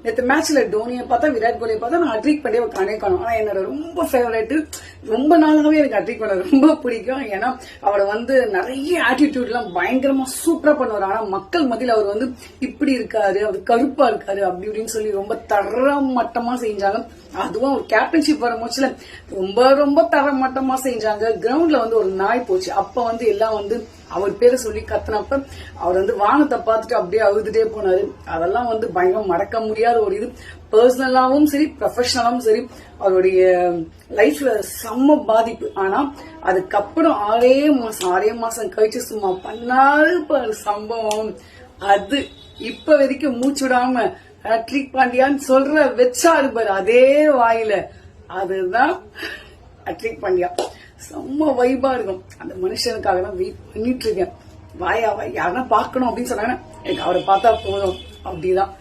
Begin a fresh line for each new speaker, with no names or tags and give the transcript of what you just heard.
நேற்று மேட்ச்ல டோனியை பார்த்தா விராட் கோலியை பார்த்தா நான் அட்ரிக் பண்ணி காணே காணும். ஆனா என்னோட ரொம்ப ஃபேவரட், ரொம்ப நாளாவே எனக்கு அட்ரிக் பண்ண ரொம்ப பிடிக்கும். ஏன்னா அவரை நிறைய ஆட்டிடியூட் எல்லாம் பயங்கரமா சூப்பரா பண்ணுவார். ஆனா மக்கள் மத்தியில் அவர் இப்படி இருக்காரு, அவர் கருப்பா இருக்காரு அப்படி இப்படின்னு சொல்லி ரொம்ப தரமட்டமா செஞ்சாங்க. அதுவும் ஒரு கேப்டன்ஷிப் வர முச்சுல ரொம்ப ரொம்ப தரமட்டமா செஞ்சாங்க. கிரவுண்ட்ல ஒரு நாய் போச்சு. அப்ப எல்லாம் அவர் பேரை சொல்லி கத்துனப்ப அவர் வானத்தை பார்த்துட்டு அப்படியே அழுதுட்டே போனாரு. அதெல்லாம் பயங்கரம் மறக்க முடியாத ஒரு இது. பர்சனலாவும் சரி, ப்ரொஃபஷனலாவும் சரி, அவருடைய லைஃப்ல செம்ம பாதிப்பு. ஆனா அதுக்கப்புறம் 6 மாசம் கழிச்சு சும்மா பண்ணாரு பாரு சம்பவம். அது இப்ப வரைக்கும் மூச்சு விடாம ஹாட்ரிக் பாண்டியான்னு சொல்ற வச்சாரு பாரு அதே வாயில. அதுதான் ஹாட்ரிக் பாண்டியா. செம்ம வைபா இருக்கும். அந்த மனுஷனுக்காக தான் வெயிட் பண்ணிட்டு இருக்கேன். வாயா யாருன்னா பாக்கணும் அப்படின்னு சொன்னாங்கன்னா எனக்கு அவரை பார்த்தா போதும் அப்படிதான்.